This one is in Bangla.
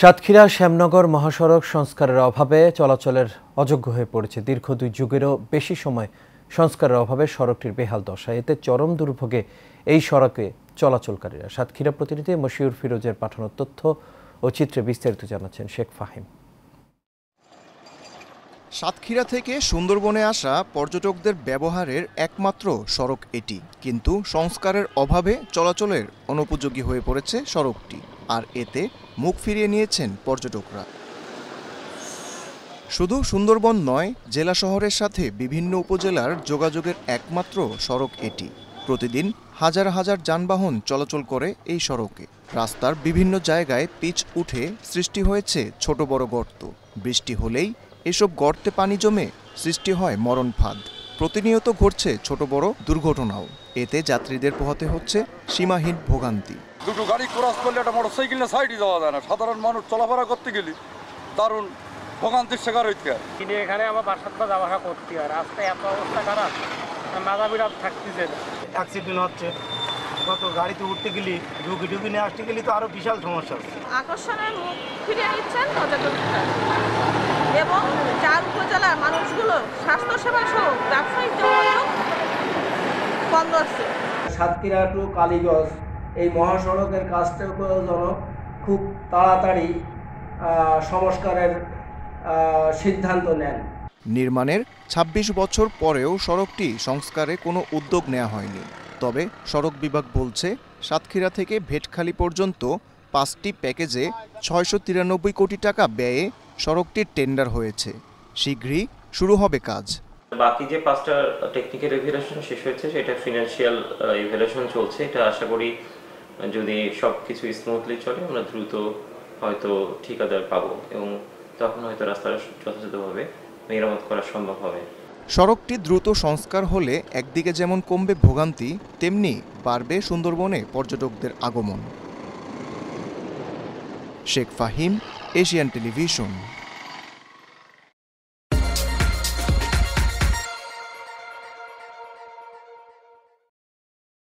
সাতক্ষীরা শ্যামনগর মহাসড়ক সংস্কারের অভাবে চলাচলের অযোগ্য হয়ে পড়েছে। দীর্ঘ 2 যুগেরও বেশি সময় সংস্কারের অভাবে সড়কটির বেহাল দশা। এতে চরম দুর্ভোগে এই সড়কে চলাচলকারীরা। সাতক্ষীরা প্রতিনিধি মশিউর ফিরোজের পাঠানো তথ্য ও চিত্রে বিস্তারিত জানাচ্ছেন শেখ ফাহিম। সাতক্ষীরা থেকে সুন্দরবনে আসা পর্যটকদের ব্যবহারের একমাত্র সড়ক এটি, কিন্তু সংস্কারের অভাবে চলাচলের অনুপযোগী হয়ে পড়েছে সড়কটি, আর এতে মুখ ফিরিয়ে নিয়েছেন পর্যটকরা। শুধু সুন্দরবন নয়, জেলা শহরের সাথে বিভিন্ন উপজেলার যোগাযোগের একমাত্র সড়ক এটি। প্রতিদিন হাজার হাজার যানবাহন চলাচল করে এই সড়কে। রাস্তার বিভিন্ন জায়গায় পিচ উঠে সৃষ্টি হয়েছে ছোট বড় গর্ত। বৃষ্টি হলেই এসব গর্তে পানি জমে সৃষ্টি হয় মরণ ফাঁদ। প্রতিনিয়ত ঘটছে ছোট বড় দুর্ঘটনাও। এতে যাত্রীদের পোহাতে হচ্ছে সীমাহীন ভোগান্তি। দুটো গাড়ি ক্রস করলে একটা মোটরসাইকেল না সাইডে যাওয়া যায় না। সাধারণ মানুষ চলাফেরা করতে গেলে দারুণ ভোগান্তির শিকার হইতে হয়। কিন্তু এখানে আমার বাসার পর যাওয়া করতে হয়। রাস্তায় এত অবস্থা খারাপ, মাজা বিরাট থাকতেছে না। অ্যাক্সিডেন্ট হচ্ছে, কত গাড়িতে উঠতে গেলি ঢুকি নিয়ে আসতে গেলে তো আরো বিশাল সমস্যা হচ্ছে। আকর্ষণের মুখ ফিরিয়ে নিচ্ছেন পর্যটকরা এবং 4 উপজেলার মানুষগুলো স্বাস্থ্যসেবা সহ ব্যবসায়িক যোগাযোগ বন্ধ আছে। সাতক্ষীরা টু কালীগঞ্জ এই মহাসড়কের কাজটা যেন খুব তাড়াতাড়ি সংস্কারের সিদ্ধান্ত নেন। নির্মাণের 26 বছর পরেও সড়কটি সংস্কারে কোনো উদ্যোগ নেওয়া হয়নি। তবে সড়ক বিভাগ বলছে, সাতক্ষীরা থেকে ভেটখালি পর্যন্ত 5টি প্যাকেজে 693 কোটি টাকা ব্যয়ে সড়কটির টেন্ডার হয়েছে। শীঘ্রই শুরু হবে কাজ। বাকি যে 5টা টেকনিক্যাল ইভ্যালুয়েশন শেষ হয়েছে, সেটা ফিনান্সিয়াল ইভ্যালুয়েশন চলছে। এটা আশা করি যদি সবকিছু স্মুথলি চলে, আমরা দ্রুত হয়তো ঠিকাদার পাবো এবং তখন হয়তো রাস্তাটা যথাযথভাবে মেরামত করা সম্ভব হবে। সড়কটি দ্রুত সংস্কার হলে একদিকে যেমন কমবে ভোগান্তি, তেমনি বাড়বে সুন্দরবনে পর্যটকদের আগমন। Sheikh Fahim, Asian television.